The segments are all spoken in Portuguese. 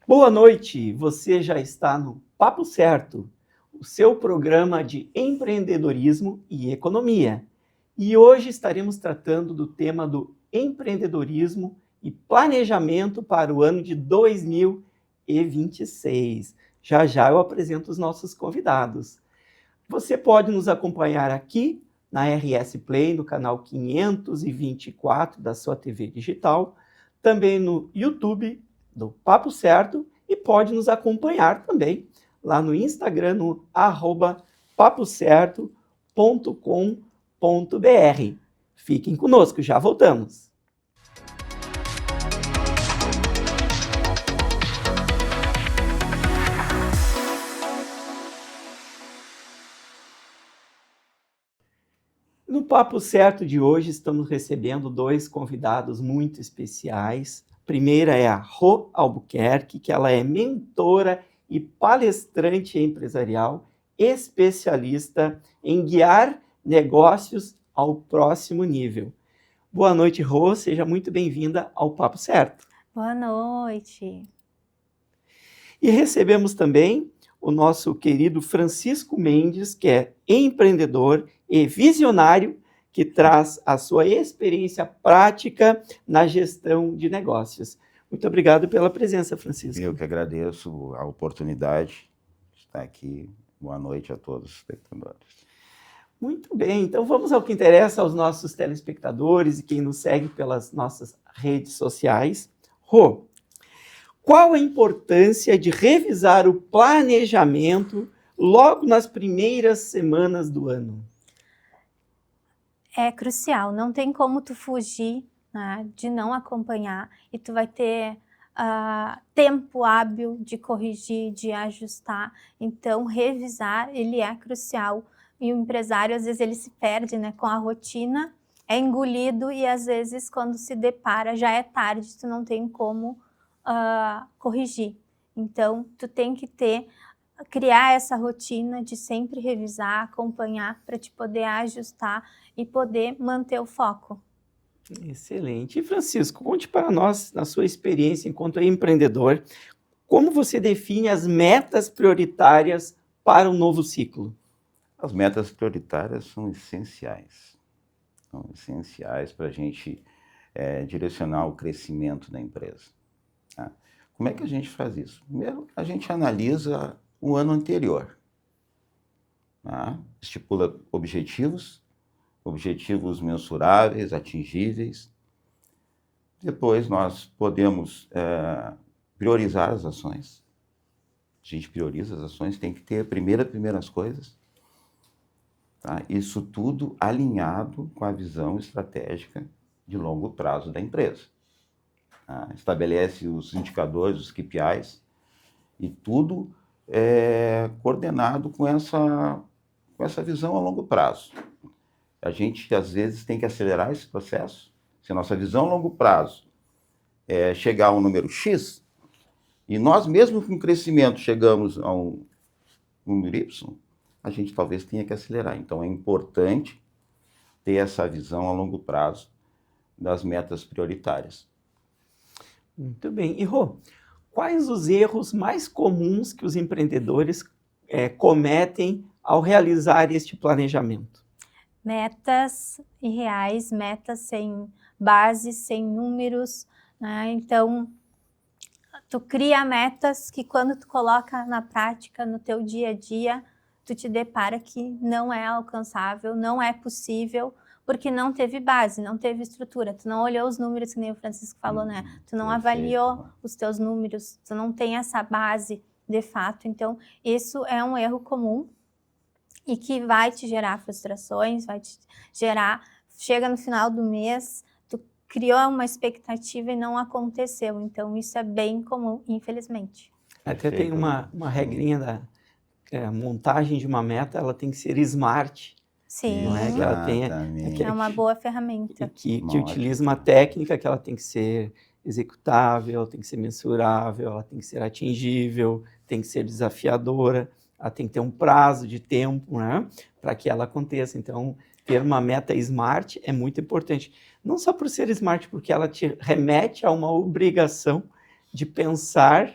Boa noite, você já está no Papo Certo, o seu programa de empreendedorismo e economia. E hoje estaremos tratando do tema do empreendedorismo e planejamento para o ano de 2026. Já já eu apresento os nossos convidados. Você pode nos acompanhar aqui na RS Play, no canal 524 da sua TV digital, também no YouTube do Papo Certo e pode nos acompanhar também lá no Instagram, no @papocerto.com.br. Fiquem conosco, já voltamos. No Papo Certo de hoje, estamos recebendo dois convidados muito especiais. A primeira é a Rô Albuquerque, que ela é mentora e palestrante empresarial, especialista em guiar negócios ao próximo nível. Boa noite, Rô, seja muito bem-vinda ao Papo Certo. Boa noite. E recebemos também o nosso querido Francisco Mendes, que é empreendedor e visionário, que traz a sua experiência prática na gestão de negócios. Muito obrigado pela presença, Francisco. Eu que agradeço a oportunidade de estar aqui. Boa noite a todos os espectadores. Muito bem, então vamos ao que interessa aos nossos telespectadores e quem nos segue pelas nossas redes sociais. Rô, qual a importância de revisar o planejamento logo nas primeiras semanas do ano? É crucial, não tem como tu fugir, né, de não acompanhar e tu vai ter tempo hábil de corrigir, de ajustar. Então, revisar, ele é crucial. E o empresário, às vezes, ele se perde, né, com a rotina, é engolido e, às vezes, quando se depara, já é tarde, tu não tem como corrigir. Então, tu tem que criar essa rotina de sempre revisar, acompanhar, para te poder ajustar e poder manter o foco. Excelente. E Francisco, conte para nós, na sua experiência enquanto empreendedor, como você define as metas prioritárias para o novo ciclo? As metas prioritárias são essenciais. São essenciais para a gente direcionar o crescimento da empresa. Tá? Como é que a gente faz isso? Primeiro, a gente analisa o ano anterior. Tá? Estipula objetivos mensuráveis, atingíveis. Depois nós podemos priorizar as ações. A gente prioriza as ações, tem que ter primeiras coisas. Tá? Isso tudo alinhado com a visão estratégica de longo prazo da empresa. Tá? Estabelece os indicadores, os KPIs, e tudo coordenado com essa visão a longo prazo. A gente, às vezes, tem que acelerar esse processo. Se a nossa visão a longo prazo é chegar a um número X, e nós mesmo com crescimento chegamos a um número Y, a gente talvez tenha que acelerar. Então, é importante ter essa visão a longo prazo das metas prioritárias. Muito bem. E, Rô, quais os erros mais comuns que os empreendedores cometem ao realizar este planejamento? Metas irreais, metas sem base, sem números, né? Então, tu cria metas que quando tu coloca na prática, no teu dia a dia, tu te depara que não é alcançável, não é possível, porque não teve base, não teve estrutura, tu não olhou os números, que nem o Francisco falou, né? Tu não avaliou os teus números, tu não tem essa base de fato. Então, isso é um erro comum e que vai te gerar frustrações, vai te gerar, chega no final do mês, tu criou uma expectativa e não aconteceu. Então, isso é bem comum, infelizmente. Até tem uma regrinha da montagem de uma meta, ela tem que ser smart. Sim, não é? Que ela tenha, é uma boa ferramenta. Que utiliza uma técnica que ela tem que ser executável, tem que ser mensurável, ela tem que ser atingível, tem que ser desafiadora, ela tem que ter um prazo de tempo, né, para que ela aconteça. Então, ter uma meta smart é muito importante. Não só por ser smart, porque ela te remete a uma obrigação de pensar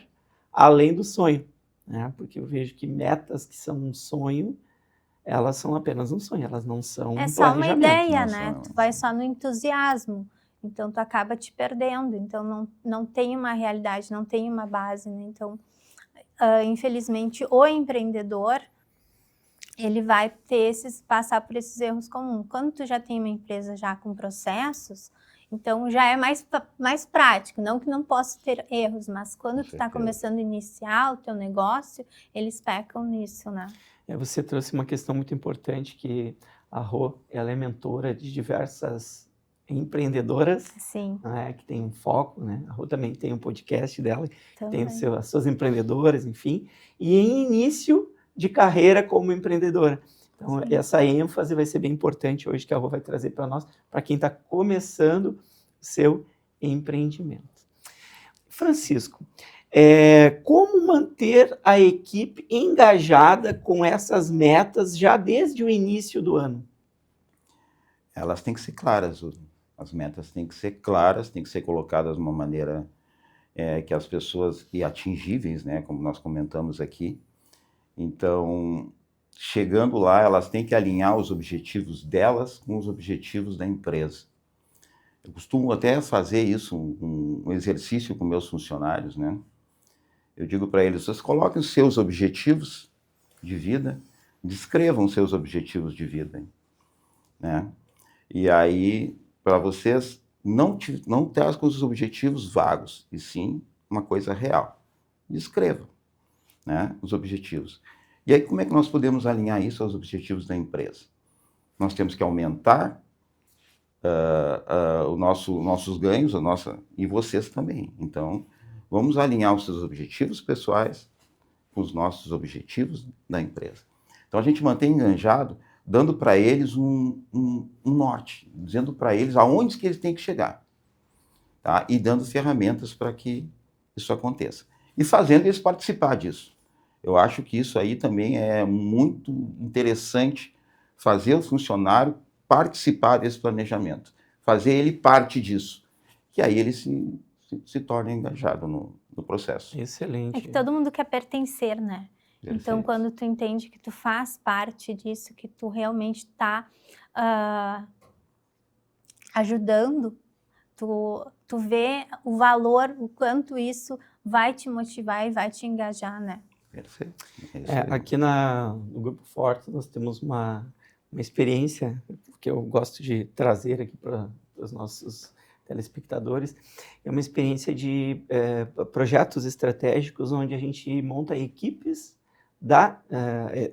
além do sonho, né? Porque eu vejo que metas que são um sonho, elas são apenas um sonho, elas não são É um só uma planejamento. ideia, não né? são, Tu vai não são. só no entusiasmo, então tu acaba te perdendo, então não tem uma realidade, não tem uma base, né? Então, infelizmente, o empreendedor, ele vai passar por esses erros comuns. Quando tu já tem uma empresa já com processos, então já é mais prático, não que não possa ter erros, mas quando Com tu está certeza. começando a iniciar o teu negócio, eles pecam nisso, né? Você trouxe uma questão muito importante, que a Rô, ela é mentora de diversas empreendedoras, Sim, né, que tem um foco, né? A Rô também tem um podcast dela, tem também. as suas empreendedoras, enfim, e em início de carreira como empreendedora. Então, Sim. essa ênfase vai ser bem importante hoje, que a Rô vai trazer para nós, para quem está começando o seu empreendimento. Francisco, como manter a equipe engajada com essas metas já desde o início do ano? Elas têm que ser claras, as metas têm que ser claras, têm que ser colocadas de uma maneira que as pessoas, e atingíveis, né, como nós comentamos aqui. Então, chegando lá, elas têm que alinhar os objetivos delas com os objetivos da empresa. Eu costumo até fazer isso, um exercício com meus funcionários, né? Eu digo para eles, vocês coloquem os seus objetivos de vida, descrevam os seus objetivos de vida, né? E aí, para vocês, não ter com os objetivos vagos, e sim uma coisa real. Descrevam, né, os objetivos. E aí, como é que nós podemos alinhar isso aos objetivos da empresa? Nós temos que aumentar nossos ganhos, e vocês também. Então, vamos alinhar os seus objetivos pessoais com os nossos objetivos da empresa. Então, a gente mantém enganjado, dando para eles um norte, dizendo para eles aonde que eles têm que chegar, tá? E dando ferramentas para que isso aconteça. E fazendo eles participar disso. Eu acho que isso aí também é muito interessante, fazer o funcionário participar desse planejamento, fazer ele parte disso, que aí ele se torna engajado no processo. Excelente. É que todo mundo quer pertencer, né? Então, Perfeito. quando tu entende que tu faz parte disso, que tu realmente está ajudando, tu vê o valor, o quanto isso vai te motivar e vai te engajar, né? Perfeito. É isso aí. Aqui no Grupo Forte nós temos uma experiência que eu gosto de trazer aqui para os nossos telespectadores. É uma experiência de projetos estratégicos onde a gente monta equipes,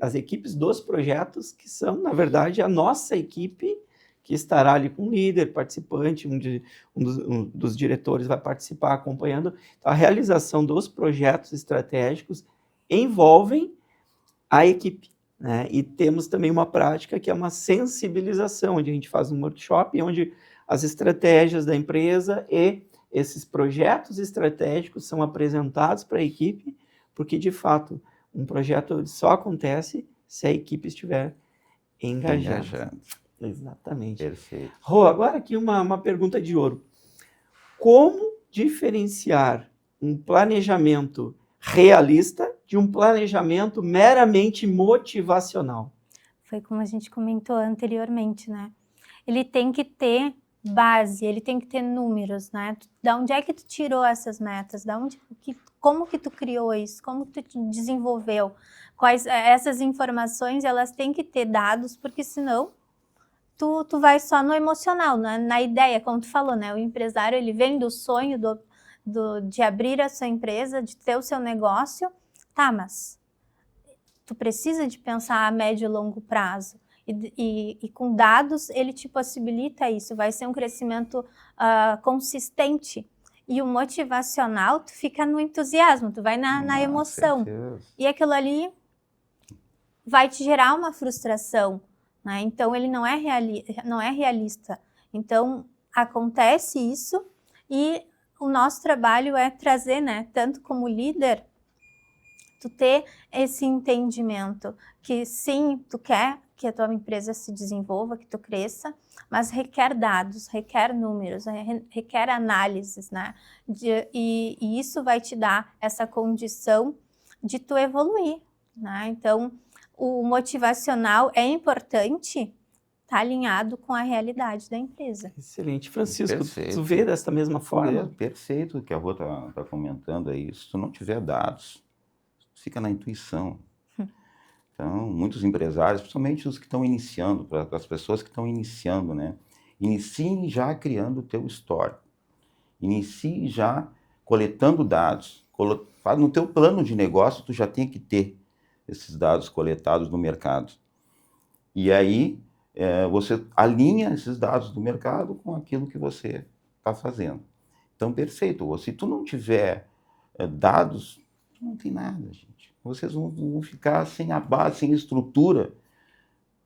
as equipes dos projetos, que são, na verdade, a nossa equipe, que estará ali com o líder, participante, um dos diretores vai participar acompanhando. A realização dos projetos estratégicos envolvem a equipe, né? E temos também uma prática que é uma sensibilização, onde a gente faz um workshop, onde as estratégias da empresa e esses projetos estratégicos são apresentados para a equipe, porque, de fato, um projeto só acontece se a equipe estiver engajada. Exatamente. Perfeito. Rô, agora aqui uma pergunta de ouro. Como diferenciar um planejamento realista de um planejamento meramente motivacional? Foi como a gente comentou anteriormente, né? Ele tem que ter base, ele tem que ter números, né? Da onde é que tu tirou essas metas? Como que tu criou isso? Como que tu desenvolveu? Essas informações, elas têm que ter dados, porque senão tu vai só no emocional, na ideia, como tu falou, né? O empresário, ele vem do sonho de abrir a sua empresa, de ter o seu negócio, tá, mas tu precisa de pensar a médio e longo prazo. E com dados, ele te possibilita isso, vai ser um crescimento consistente. E o motivacional, tu fica no entusiasmo, tu vai na emoção. Certeza. E aquilo ali vai te gerar uma frustração, né? Então, ele não é realista. Então, acontece isso e o nosso trabalho é trazer, né, tanto como líder, Tu ter esse entendimento que sim, tu quer que a tua empresa se desenvolva, que tu cresça, mas requer dados, requer números, requer análises, né? E isso vai te dar essa condição de tu evoluir, né? Então, o motivacional é importante, tá alinhado com a realidade da empresa. Excelente. Francisco, Perfeito. tu vê desta mesma forma? Perfeito o que a Rô tá comentando aí. Se tu não tiver dados, fica na intuição. Então, muitos empresários, principalmente os que estão iniciando, para as pessoas que estão iniciando, né? Iniciem já criando o teu histórico. Inicie já coletando dados. No teu plano de negócio, tu já tem que ter esses dados coletados no mercado. E aí, você alinha esses dados do mercado com aquilo que você está fazendo. Então, perfeito. Se tu não tiver dados, tu não tem nada, gente. Vocês vão ficar sem a base, sem estrutura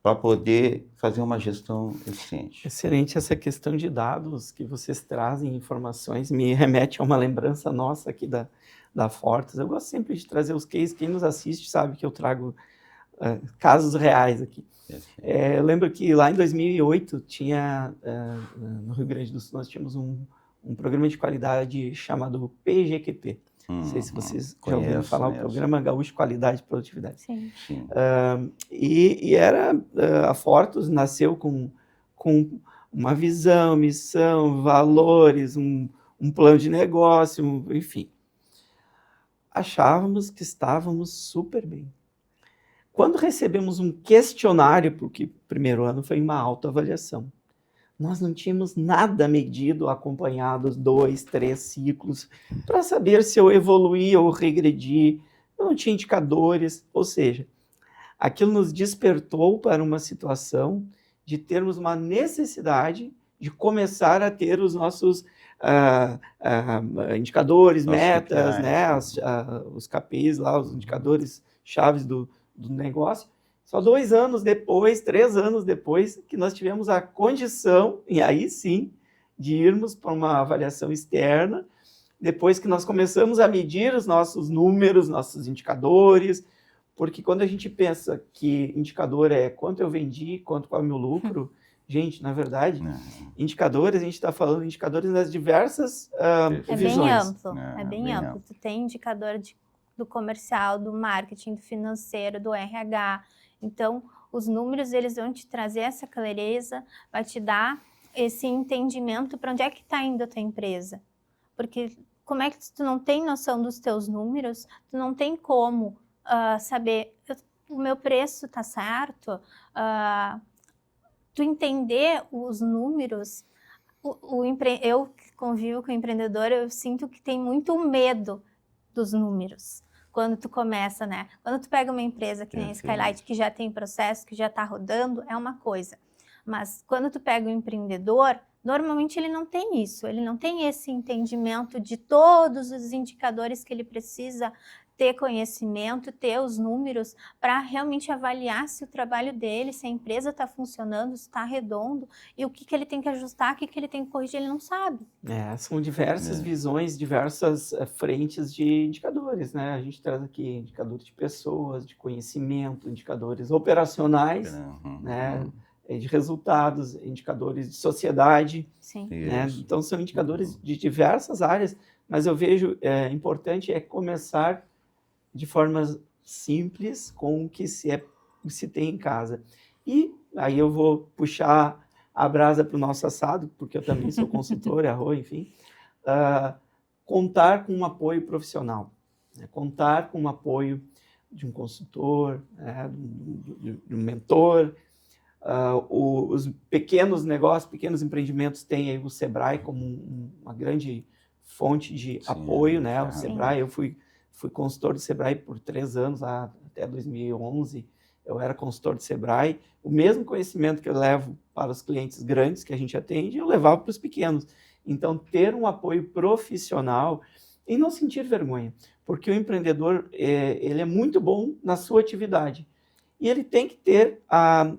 para poder fazer uma gestão eficiente. Excelente. Essa questão de dados que vocês trazem, informações, me remete a uma lembrança nossa aqui da Fortes. Eu gosto sempre de trazer os cases. Quem nos assiste sabe que eu trago casos reais aqui. Eu lembro que lá em 2008, tinha, no Rio Grande do Sul, nós tínhamos um programa de qualidade chamado PGQP. Não sei se vocês já ouviram falar, o Programa Gaúcho de Qualidade e Produtividade. Sim. E a Fortus nasceu com uma visão, missão, valores, um plano de negócio, enfim. Achávamos que estávamos super bem. Quando recebemos um questionário, porque o primeiro ano foi uma autoavaliação, nós não tínhamos nada medido, acompanhado os 2, 3 ciclos, para saber se eu evoluí ou regredi. Eu não tinha indicadores, ou seja, aquilo nos despertou para uma situação de termos uma necessidade de começar a ter os nossos indicadores, metas, KPIs, né? Os KPIs lá, os indicadores chaves do negócio. Só 2 anos depois, 3 anos depois, que nós tivemos a condição, e aí sim, de irmos para uma avaliação externa, depois que nós começamos a medir os nossos números, nossos indicadores, porque quando a gente pensa que indicador é quanto eu vendi, qual é o meu lucro, gente, na verdade, indicadores, a gente está falando de indicadores nas diversas visões. É bem amplo. Tu tem indicador do comercial, do marketing, do financeiro, do RH. Então, os números, eles vão te trazer essa clareza, vai te dar esse entendimento para onde é que está indo a tua empresa. Porque como é que tu não tem noção dos teus números, tu não tem como saber, o meu preço está certo, tu entender os números. Eu que convivo com o empreendedor, eu sinto que tem muito medo dos números. Quando tu começa, né? Quando tu pega uma empresa que nem a Skylight, que já tem processo, que já está rodando, é uma coisa. Mas quando tu pega um empreendedor, normalmente ele não tem isso. Ele não tem esse entendimento de todos os indicadores que ele precisa ter conhecimento, ter os números para realmente avaliar se o trabalho dele, se a empresa está funcionando, se está redondo e o que ele tem que ajustar, o que ele tem que corrigir, ele não sabe. São diversas visões, diversas frentes de indicadores, né? A gente traz aqui indicadores de pessoas, de conhecimento, indicadores operacionais, né? De resultados, indicadores de sociedade. Sim. Né? Então, são indicadores de diversas áreas, mas eu vejo importante começar de forma simples com o que se tem em casa. E aí eu vou puxar a brasa para o nosso assado, porque eu também sou consultor, enfim. Contar com um apoio profissional, né? Contar com um apoio de um consultor, de um mentor. Os pequenos negócios, pequenos empreendimentos têm aí o Sebrae como uma grande fonte de apoio, né? O Sebrae, eu fui consultor do Sebrae por 3 anos, até 2011, eu era consultor do Sebrae. O mesmo conhecimento que eu levo para os clientes grandes que a gente atende, eu levava para os pequenos. Então, ter um apoio profissional e não sentir vergonha, porque o empreendedor, ele é muito bom na sua atividade e ele tem que ter a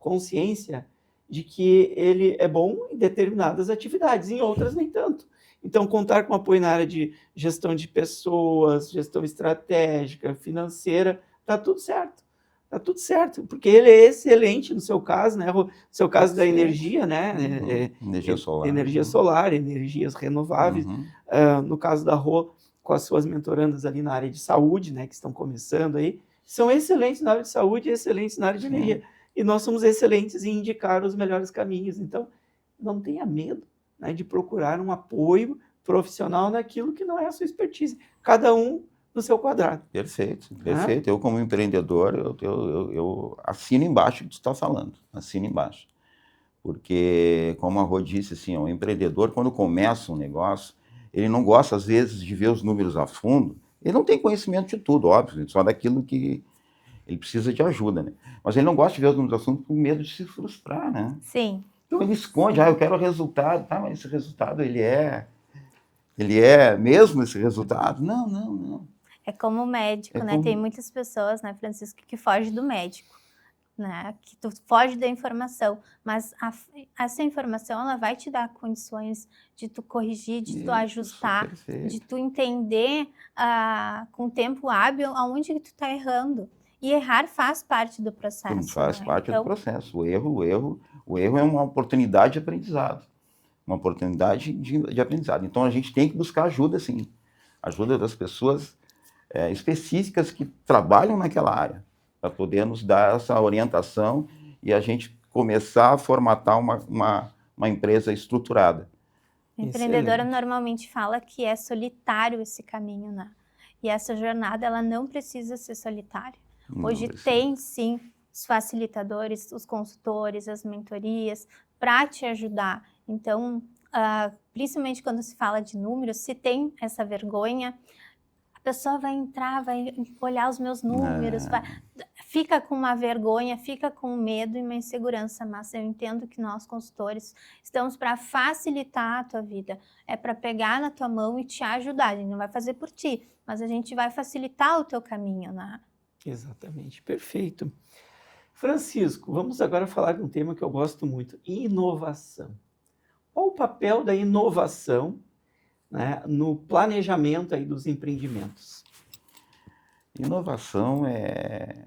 consciência de que ele é bom em determinadas atividades, em outras nem tanto. Então, contar com apoio na área de gestão de pessoas, gestão estratégica, financeira, está tudo certo. Está tudo certo, porque ele é excelente no seu caso, né? No seu caso da energia, né? Energia solar. Energia solar, energias renováveis. No caso da Rô, com as suas mentorandas ali na área de saúde, né? Que estão começando aí, são excelentes na área de saúde e excelentes na área de energia. E nós somos excelentes em indicar os melhores caminhos. Então, não tenha medo, né, de procurar um apoio profissional naquilo que não é a sua expertise. Cada um no seu quadrado. Perfeito, perfeito. Eu, como empreendedor, eu assino embaixo o que tu está falando. Assino embaixo. Porque, como a Rô disse, assim, o empreendedor, quando começa um negócio, ele não gosta, às vezes, de ver os números a fundo. Ele não tem conhecimento de tudo, óbvio, só daquilo que ele precisa de ajuda, né? Mas ele não gosta de ver os números a fundo por medo de se frustrar, né? Sim. Então ele esconde, eu quero o resultado, tá, mas esse resultado, ele é mesmo esse resultado? Não, não, não. É como o médico, né? Tem muitas pessoas, né, Francisco, que fogem do médico, né? Que tu foge da informação, mas essa informação, ela vai te dar condições de tu corrigir, de tu ajustar, perfeito. de tu entender com tempo hábil aonde que tu tá errando. E errar faz parte do processo. Faz né? parte do processo. O erro é uma oportunidade de aprendizado. Uma oportunidade de aprendizado. Então, a gente tem que buscar ajuda, sim. Ajuda das pessoas específicas que trabalham naquela área, para poder nos dar essa orientação e a gente começar a formatar uma empresa estruturada. A empreendedora normalmente fala que é solitário esse caminho, né? E essa jornada, ela não precisa ser solitária. Hoje tem, sim, os facilitadores, os consultores, as mentorias, para te ajudar. Então, principalmente quando se fala de números, se tem essa vergonha, a pessoa vai entrar, vai olhar os meus números, fica com uma vergonha, fica com medo e uma insegurança, mas eu entendo que nós, consultores, estamos para facilitar a tua vida, é para pegar na tua mão e te ajudar. A gente não vai fazer por ti, mas a gente vai facilitar o teu caminho, né? Exatamente, perfeito. Francisco, vamos agora falar de um tema que eu gosto muito, inovação. Qual o papel da inovação, né, no planejamento aí dos empreendimentos? Inovação é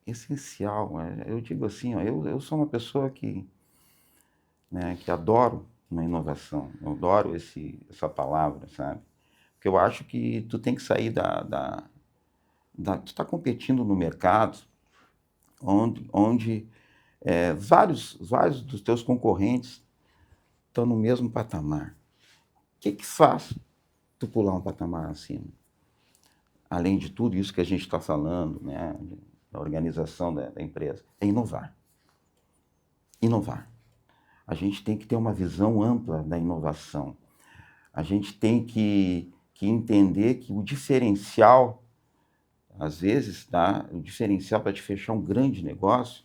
essencial. Eu digo assim, eu sou uma pessoa que adoro uma inovação. Eu adoro essa palavra, sabe? Porque eu acho que tu tem que sair tu está competindo no mercado onde vários dos teus concorrentes estão no mesmo patamar. O que faz tu pular um patamar acima? Além de tudo isso que a gente está falando, né, da organização da empresa, é inovar. Inovar. A gente tem que ter uma visão ampla da inovação. A gente tem que entender que o diferencial, às vezes, o diferencial para te fechar um grande negócio,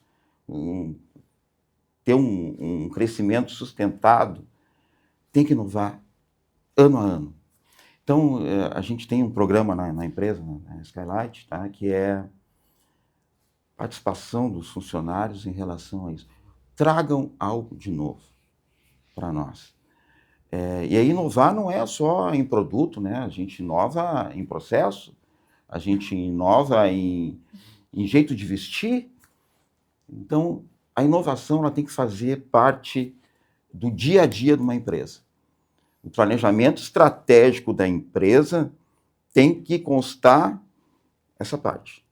ter um crescimento sustentado, tem que inovar ano a ano. Então, a gente tem um programa na empresa, na Skylight, tá, que é participação dos funcionários em relação a isso. Tragam algo de novo para nós. E aí inovar não é só em produto, né? A gente inova em processo, a gente inova em jeito de vestir. Então, a inovação ela tem que fazer parte do dia a dia de uma empresa. O planejamento estratégico da empresa tem que constar essa parte.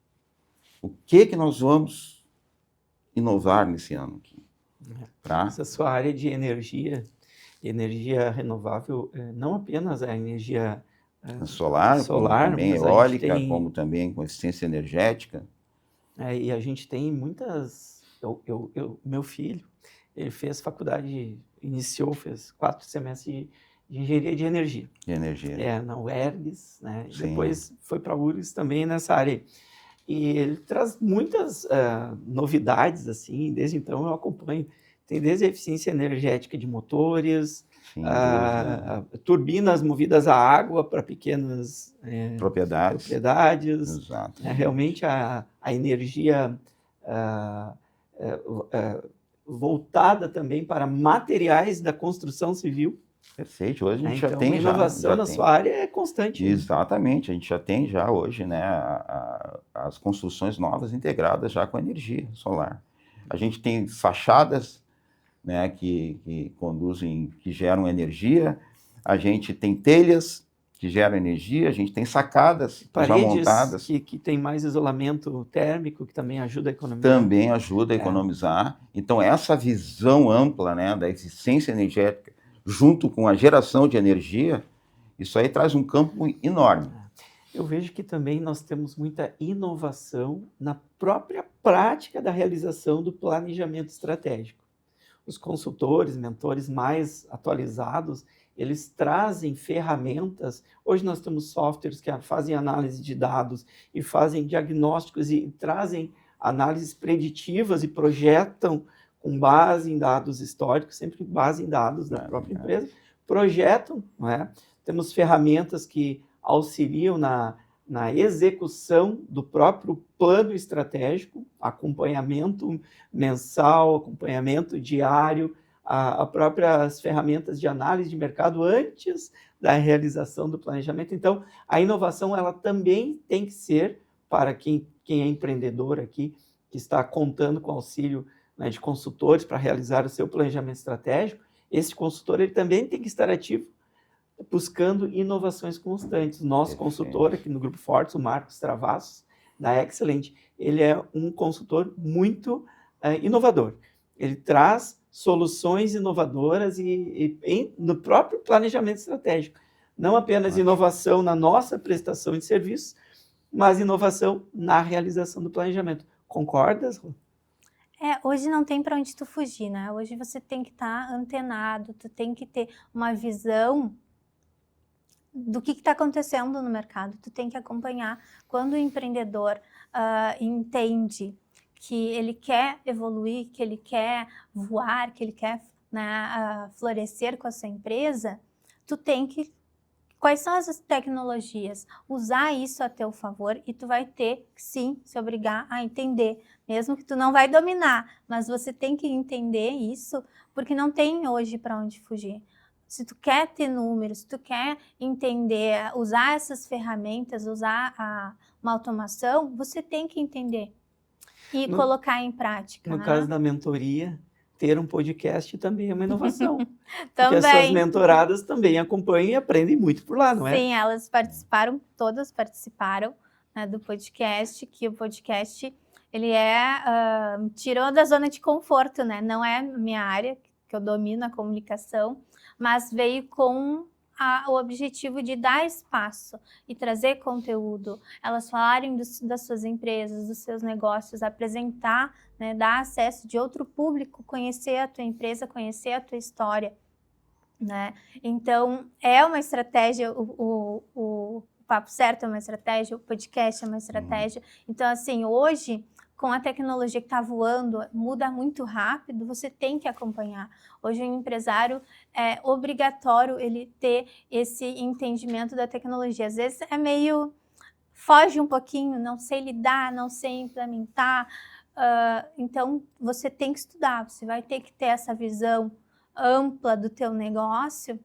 O que nós vamos inovar nesse ano aqui? Essa sua área de energia renovável, não apenas a energia solar, como também eólica, como também com eficiência energética. E a gente tem muitas... meu filho, ele fez faculdade, fez 4 semestres de engenharia de energia. Na UERGS, né? Depois foi para a URGS também nessa área. E ele traz muitas novidades, assim, desde então eu acompanho. Tem desde a eficiência energética de motores, turbinas movidas a água para pequenas propriedades. Exato. Realmente a energia voltada também para materiais da construção civil. Perfeito. Hoje a gente já Então, tem a inovação na sua área é constante. Exatamente, a gente já tem já hoje, né, as construções novas integradas já com a energia solar. A gente tem fachadas, né, que conduzem, que geram energia, a gente tem telhas que geram energia, a gente tem sacadas já Paredes montadas, que tem mais isolamento térmico, que também ajuda a economizar. também ajuda a economizar. Então, essa visão ampla, né, da eficiência energética, junto com a geração de energia, isso aí traz um campo enorme. Eu vejo que também nós temos muita inovação na própria prática da realização do planejamento estratégico. Os consultores, mentores mais atualizados, eles trazem ferramentas. Hoje nós temos softwares que fazem análise de dados e fazem diagnósticos e trazem análises preditivas e projetam com base em dados históricos, sempre com base em dados da própria empresa, projetam, não é? Temos ferramentas que auxiliam na execução do próprio plano estratégico, acompanhamento mensal, acompanhamento diário, as próprias ferramentas de análise de mercado antes da realização do planejamento. Então, a inovação ela também tem que ser para quem é empreendedor aqui, que está contando com auxílio, né, de consultores para realizar o seu planejamento estratégico. Esse consultor ele também tem que estar ativo, buscando inovações constantes. Nosso consultor aqui no Grupo Fortes, o Marcos Travassos, da Excellent, ele é um consultor muito inovador. Ele traz soluções inovadoras no próprio planejamento estratégico. Não apenas inovação na nossa prestação de serviços, mas inovação na realização do planejamento. Concordas, Rô? Hoje não tem para onde tu fugir, né? Hoje você tem que estar antenado, tu tem que ter uma visão do que está acontecendo no mercado, tu tem que acompanhar. Quando o empreendedor entende que ele quer evoluir, que ele quer voar, que ele quer, né, florescer com a sua empresa, tu tem que... Quais são as tecnologias? Usar isso a teu favor e tu vai ter que, sim, se obrigar a entender, mesmo que tu não vai dominar, mas você tem que entender isso, porque não tem hoje para onde fugir. Se tu quer ter números, se tu quer entender, usar essas ferramentas, usar uma automação, você tem que entender e colocar em prática. No né? caso da mentoria, ter um podcast também é uma inovação. Porque Também. as suas mentoradas também acompanham e aprendem muito por lá, não é? Sim, elas participaram, todas participaram, né, do podcast, que o podcast, ele tirou da zona de conforto, né? Não é minha área, que eu domino a comunicação, mas veio com o objetivo de dar espaço e trazer conteúdo, elas falarem das suas empresas, dos seus negócios, apresentar, né, dar acesso de outro público, conhecer a tua empresa, conhecer a tua história, né? Então, é uma estratégia, o Papo Certo é uma estratégia, o podcast é uma estratégia. Então, assim, hoje, com a tecnologia que está voando, muda muito rápido, você tem que acompanhar. Hoje, o empresário é obrigatório ele ter esse entendimento da tecnologia. Às vezes é meio... foge um pouquinho, não sei lidar, não sei implementar. Então, você tem que estudar, você vai ter que ter essa visão ampla do teu negócio,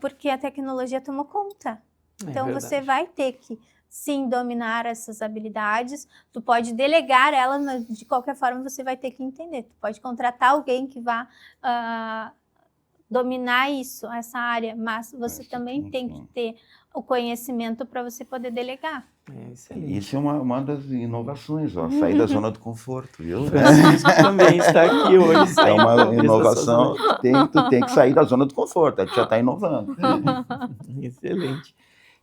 porque a tecnologia tomou conta. Então, você vai ter que, sim, dominar essas habilidades. Tu pode delegar ela, mas de qualquer forma você vai ter que entender. Tu pode contratar alguém que vá dominar isso, essa área, mas você também tem que ter o conhecimento para você poder delegar. Excelente. Isso é uma das inovações, ó, sair da zona do conforto, viu? Francisco também está aqui hoje. É uma inovação, tu tem que sair da zona do conforto, a gente já está inovando. Excelente.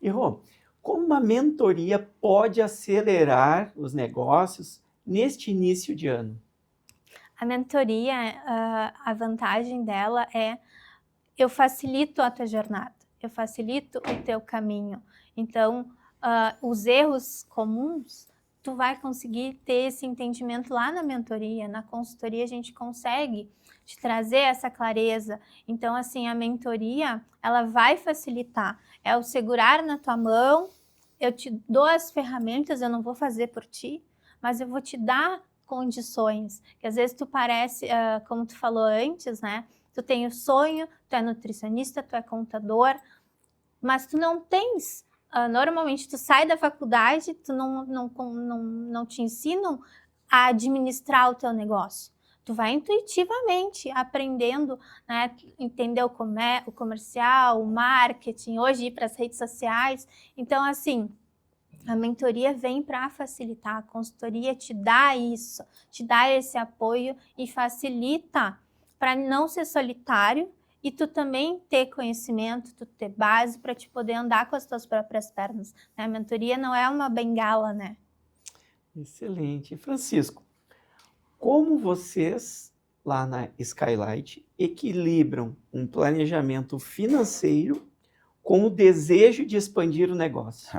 E, Rô, como uma mentoria pode acelerar os negócios neste início de ano? A mentoria, a vantagem dela é eu facilito a tua jornada, eu facilito o teu caminho. Então, os erros comuns, tu vai conseguir ter esse entendimento lá na mentoria, na consultoria a gente consegue te trazer essa clareza. Então, assim, a mentoria, ela vai facilitar. É o segurar na tua mão, eu te dou as ferramentas, eu não vou fazer por ti, mas eu vou te dar condições. Que às vezes tu parece, como tu falou antes, né? tu tem o sonho, tu é nutricionista, tu é contador, mas tu não tens, normalmente tu sai da faculdade, tu não te ensinam a administrar o teu negócio. Tu vai intuitivamente aprendendo, né, entender o comercial, o marketing, hoje ir para as redes sociais. Então, assim, a mentoria vem para facilitar, a consultoria te dá isso, te dá esse apoio e facilita para não ser solitário e tu também ter conhecimento, tu ter base para te poder andar com as tuas próprias pernas. A mentoria não é uma bengala, né? Excelente. Francisco, como vocês lá na Skylight equilibram um planejamento financeiro com o desejo de expandir o negócio?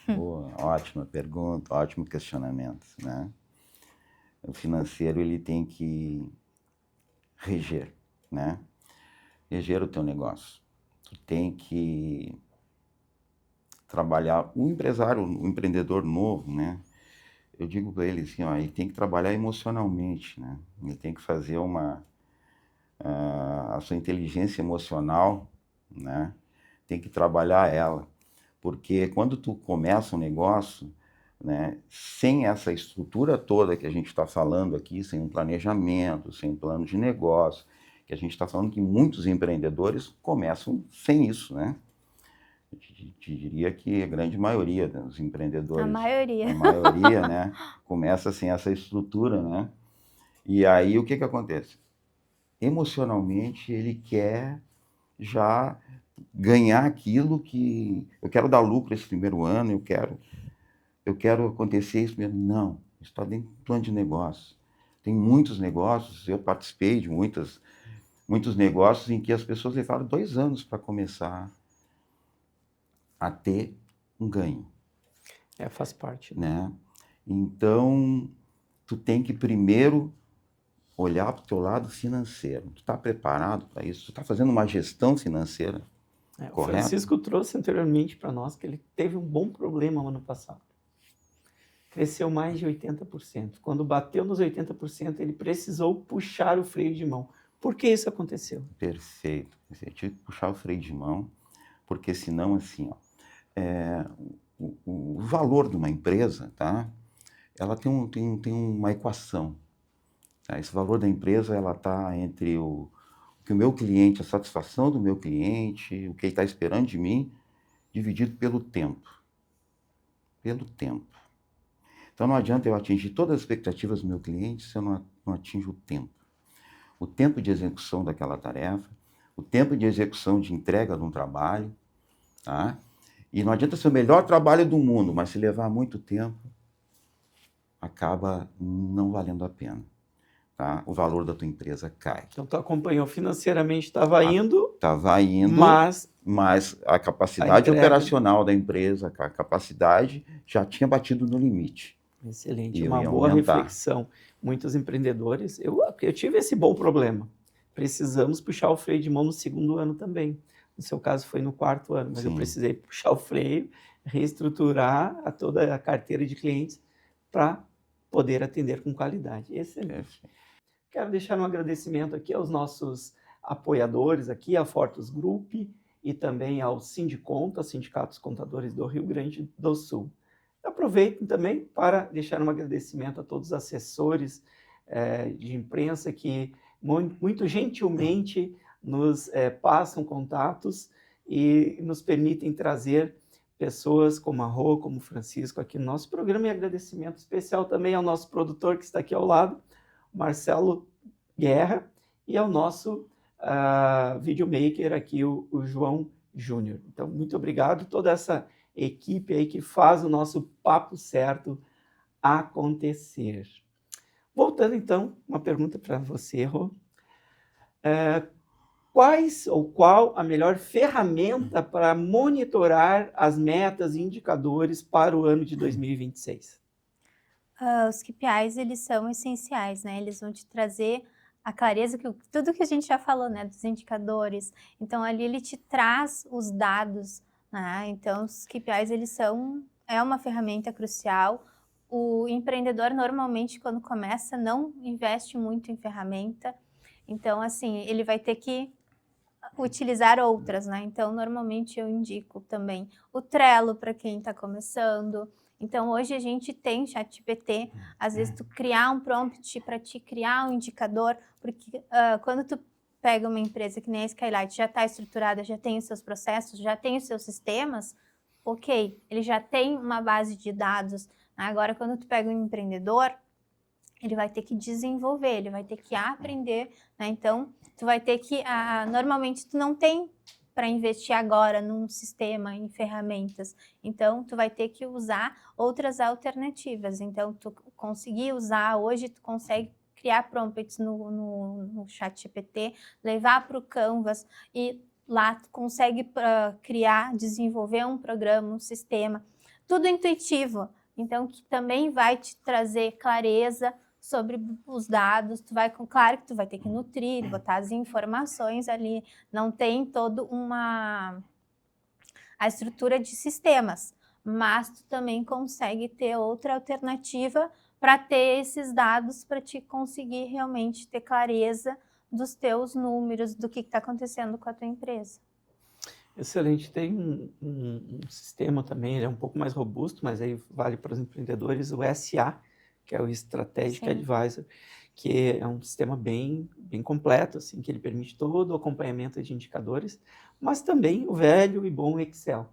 Boa, ótima pergunta, ótimo questionamento, né? O financeiro, ele tem que reger, né? Reger o teu negócio. Tu tem que trabalhar, o empresário, o empreendedor novo, né? Eu digo para ele assim, ó, ele tem que trabalhar emocionalmente, né? Ele tem que fazer a sua inteligência emocional, né? Tem que trabalhar ela. Porque quando tu começa um negócio, né, sem essa estrutura toda que a gente está falando aqui, sem um planejamento, sem um plano de negócio, que a gente está falando que muitos empreendedores começam sem isso, né? Eu te diria que a grande maioria dos empreendedores, A maioria. né, começa sem essa estrutura, né? E aí o que acontece? Emocionalmente ele quer já ganhar aquilo que eu quero dar lucro esse primeiro ano, eu quero acontecer isso mesmo. Não, isso está dentro do plano de negócio. Tem muitos negócios, eu participei de muitos negócios em que as pessoas levaram 2 anos para começar a ter um ganho. Faz parte, né? Então, tu tem que primeiro olhar para o teu lado financeiro. Tu está preparado para isso? Tu está fazendo uma gestão financeira? O Correto? Francisco trouxe anteriormente para nós que ele teve um bom problema no ano passado. Cresceu mais de 80%. Quando bateu nos 80%, ele precisou puxar o freio de mão. Por que isso aconteceu? Perfeito. Eu tive que puxar o freio de mão, porque senão, assim, ó, o valor de uma empresa, tá? Ela tem uma equação. Tá? Esse valor da empresa, ela está entre o que o meu cliente, a satisfação do meu cliente, o que ele está esperando de mim, dividido pelo tempo. Pelo tempo. Então não adianta eu atingir todas as expectativas do meu cliente se eu não atinjo o tempo. O tempo de execução daquela tarefa, o tempo de execução de entrega de um trabalho, tá? E não adianta ser o melhor trabalho do mundo, mas se levar muito tempo, acaba não valendo a pena. Tá? O valor da tua empresa cai. Então, tu acompanhou financeiramente, estava indo, mas a capacidade operacional da empresa, a capacidade já tinha batido no limite. Excelente, uma boa reflexão. Muitos empreendedores, eu tive esse bom problema. Precisamos puxar o freio de mão no segundo ano também. No seu caso foi no 4º ano, mas eu precisei puxar o freio, reestruturar toda a carteira de clientes para poder atender com qualidade. Excelente. Quero deixar um agradecimento aqui aos nossos apoiadores, aqui a Fortus Group e também ao Sindiconta, Sindicatos Contadores do Rio Grande do Sul. Aproveito também para deixar um agradecimento a todos os assessores de imprensa que muito gentilmente nos passam contatos e nos permitem trazer pessoas como a Rô, como o Francisco aqui no nosso programa. E agradecimento especial também ao nosso produtor que está aqui ao lado, Marcelo Guerra, e ao nosso videomaker aqui, o João Júnior. Então, muito obrigado a toda essa equipe aí que faz o nosso Papo Certo acontecer. Voltando então, uma pergunta para você, Rô. Qual a melhor ferramenta para monitorar as metas e indicadores para o ano de 2026? Os KPIs, eles são essenciais, né? Eles vão te trazer a clareza, tudo que a gente já falou, né? Dos indicadores. Então, ali ele te traz os dados, né? Então, os KPIs, é uma ferramenta crucial. O empreendedor, normalmente, quando começa, não investe muito em ferramenta. Então, assim, ele vai ter que utilizar outras, né? Então, normalmente eu indico também o Trello para quem está começando. Então, hoje a gente tem ChatGPT, às vezes tu criar um prompt para te criar um indicador, porque quando tu pega uma empresa que nem a Skylight, já está estruturada, já tem os seus processos, já tem os seus sistemas, ok, ele já tem uma base de dados. Agora, quando tu pega um empreendedor, ele vai ter que desenvolver, ele vai ter que aprender, né? Então, tu vai ter que... normalmente, tu não tem para investir agora num sistema, em ferramentas. Então, tu vai ter que usar outras alternativas. Então, tu conseguir usar, hoje tu consegue criar prompts no ChatGPT, levar para o Canvas e lá tu consegue criar, desenvolver um programa, um sistema, tudo intuitivo. Então, que também vai te trazer clareza sobre os dados. Claro que tu vai ter que nutrir, botar as informações ali, não tem toda a estrutura de sistemas, mas tu também consegue ter outra alternativa para ter esses dados, para te conseguir realmente ter clareza dos teus números, do que está acontecendo com a tua empresa. Excelente. Tem um sistema também, ele é um pouco mais robusto, mas aí vale para os empreendedores, o SA, que é o Strategic Sim. Advisor, que é um sistema bem completo, assim, que ele permite todo o acompanhamento de indicadores, mas também o velho e bom Excel.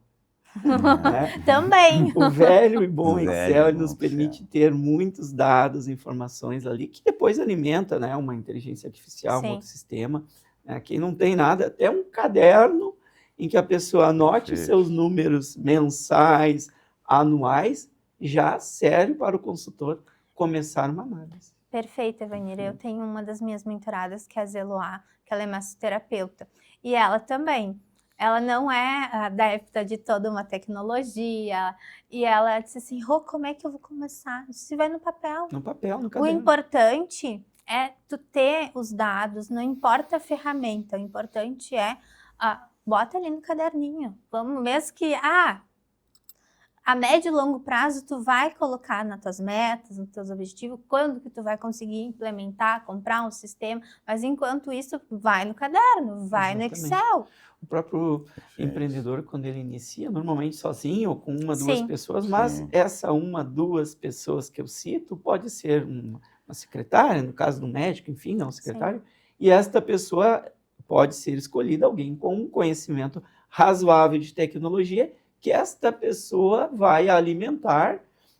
Né? Também. O velho e bom O velho Excel e ele nos bom permite Excel. ter muitos dados, informações ali, que depois alimenta, né, uma inteligência artificial, Sim. um outro sistema. Né? Quem não tem nada, até um caderno em que a pessoa anote Perfeito. seus números mensais, anuais, já serve para o consultor começar uma análise. Perfeito, Evanira. Eu tenho uma das minhas mentoradas, que é a Zeloá, que ela é massoterapeuta. E ela também, ela não é adepta de toda uma tecnologia. E ela disse assim, Rô, como é que eu vou começar? Você vai no papel. No papel, no O caderno. importante é tu ter os dados, não importa a ferramenta, o importante é, bota ali no caderninho. Vamos, mesmo que, a médio e longo prazo, tu vai colocar nas tuas metas, nos teus objetivos, quando que tu vai conseguir implementar, comprar um sistema, mas enquanto isso, vai no caderno, vai no Exatamente. Excel. O próprio Perfeito. empreendedor, quando ele inicia, normalmente sozinho ou com uma, duas Sim. pessoas, mas Sim. essa uma, duas pessoas que eu cito pode ser uma secretária, no caso do médico, enfim, não secretário, e esta pessoa pode ser escolhida alguém com um conhecimento razoável de tecnologia, que esta pessoa vai alimentar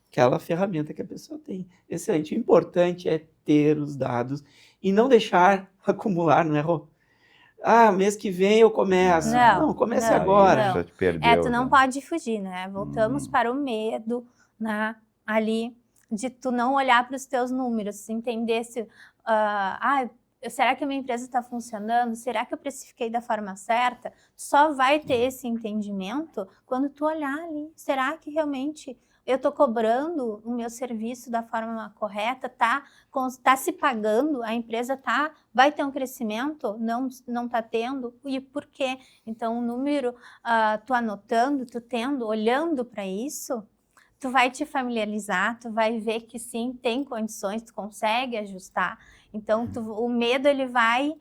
aquela ferramenta que a pessoa tem. Excelente. O importante é ter os dados e não deixar acumular, não é, Rô? Mês que vem eu começo. Não, Comece não, agora. não. Já te perdeu, Tu não né? pode fugir, né? Voltamos para o medo, né? Ali, de tu não olhar para os teus números, entender se... será que a minha empresa está funcionando? Será que eu precifiquei da forma certa? Tu só vai ter esse entendimento quando tu olhar ali. Será que realmente eu estou cobrando o meu serviço da forma correta? Tá se pagando? A empresa vai ter um crescimento? Não está tendo? E por quê? Então, o número, tu anotando, olhando para isso, tu vai te familiarizar, tu vai ver que sim, tem condições, tu consegue ajustar. Então, o medo, ele vai...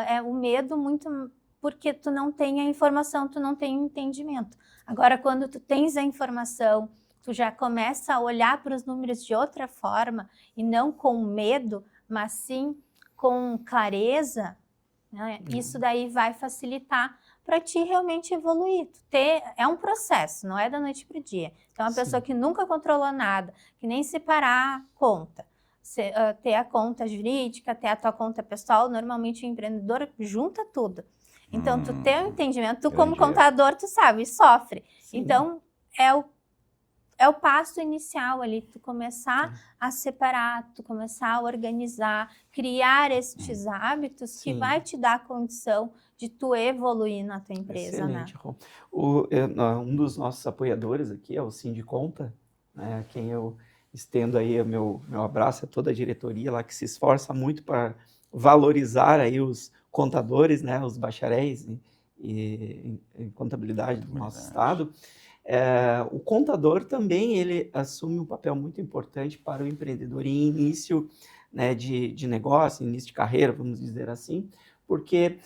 é o medo muito... Porque tu não tem a informação, tu não tem o entendimento. Agora, quando tu tens a informação, tu já começa a olhar para os números de outra forma, e não com medo, mas sim com clareza, né? Isso daí vai facilitar para ti realmente evoluir. É um processo, não é da noite para o dia. Então, uma pessoa que nunca controlou nada, que nem separar a conta, ter a conta jurídica, ter a tua conta pessoal, normalmente o empreendedor junta tudo. Então, tu tem um entendimento, tu como contador, tu sabe, sofre. Sim. Então, é o passo inicial ali, tu começar a separar, tu começar a organizar, criar estes hábitos que vai te dar condição de tu evoluir na tua empresa. Excelente, né? Rô. Um dos nossos apoiadores aqui é o Sindiconta, né, quem eu estendo aí o meu abraço a toda a diretoria lá, que se esforça muito para valorizar aí os contadores, né, os bacharéis em contabilidade do nosso estado. O contador também ele assume um papel muito importante para o empreendedor em início né, de negócio, início de carreira, vamos dizer assim, porque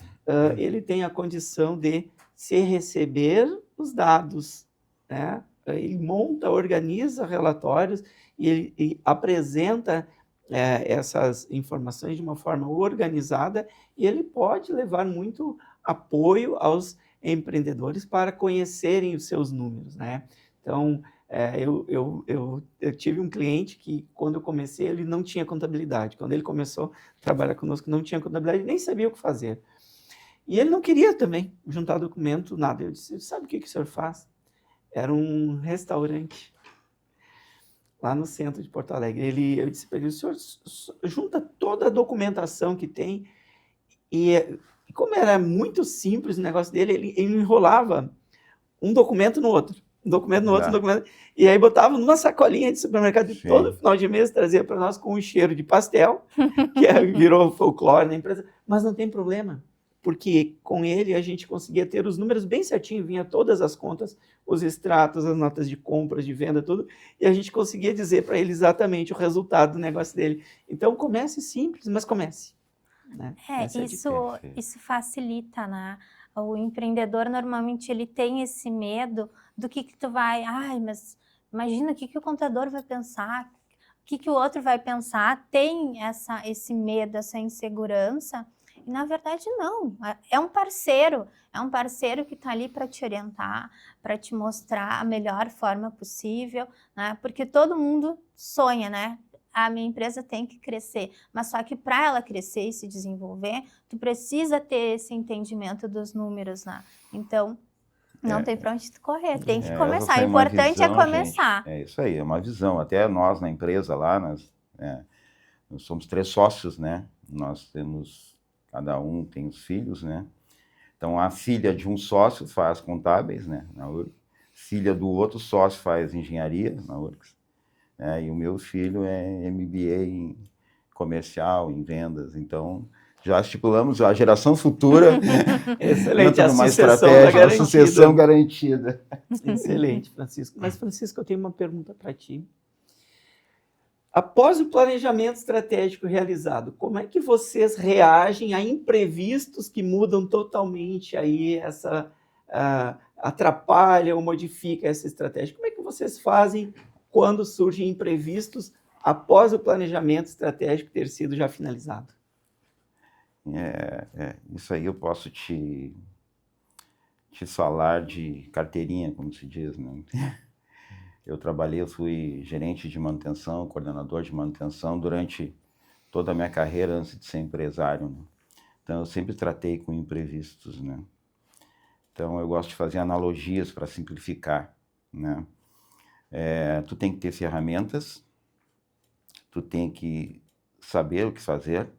ele tem a condição de se receber os dados, né? Ele monta, organiza relatórios e apresenta essas informações de uma forma organizada, e ele pode levar muito apoio aos empreendedores para conhecerem os seus números, né? Então, eu tive um cliente que, quando eu comecei, ele não tinha contabilidade. Quando ele começou a trabalhar conosco, não tinha contabilidade, nem sabia o que fazer. E ele não queria também juntar documento, nada. Eu disse, sabe o que o senhor faz? Era um restaurante lá no centro de Porto Alegre. Eu disse para ele, o senhor junta toda a documentação que tem, e como era muito simples o negócio dele, ele enrolava um documento no outro, um documento no outro, um documento, e aí botava numa sacolinha de supermercado, e todo final de mês trazia para nós com um cheiro de pastel, que virou folclore na empresa, mas não tem problema, porque com ele a gente conseguia ter os números bem certinho, vinha todas as contas, os extratos, as notas de compras, de venda, tudo, e a gente conseguia dizer para ele exatamente o resultado do negócio dele. Então, comece simples, mas comece. Né? Isso facilita, né? O empreendedor, normalmente, ele tem esse medo do que tu vai... Ai, mas imagina o que o contador vai pensar, o que o outro vai pensar. Tem esse medo, essa insegurança. E, na verdade, não. É um parceiro que está ali para te orientar, para te mostrar a melhor forma possível, né? Porque todo mundo sonha, né? A minha empresa tem que crescer, mas só que para ela crescer e se desenvolver, tu precisa ter esse entendimento dos números, né? Então, não tem para onde tu correr, tem que começar. O importante é começar. Gente, é isso aí, é uma visão. Até nós na empresa lá, nós somos 3 sócios, né? Nós temos, cada um tem os filhos, né? Então, a filha de um sócio faz contábeis, né? Na URGS. Filha do outro sócio faz engenharia na URGS. E o meu filho é MBA em comercial, em vendas. Então, já estipulamos a geração futura. Excelente, a sucessão garantida. Excelente, Francisco. Mas, Francisco, eu tenho uma pergunta para ti. Após o planejamento estratégico realizado, como é que vocês reagem a imprevistos que mudam totalmente aí atrapalham ou modificam essa estratégia? Como é que vocês fazem quando surgem imprevistos após o planejamento estratégico ter sido já finalizado? Isso aí eu posso te falar de carteirinha, como se diz, né? Eu fui gerente de manutenção, coordenador de manutenção durante toda a minha carreira antes de ser empresário, né? Então eu sempre tratei com imprevistos, né? Então eu gosto de fazer analogias para simplificar, né? Tu tem que ter ferramentas, tu tem que saber o que fazer,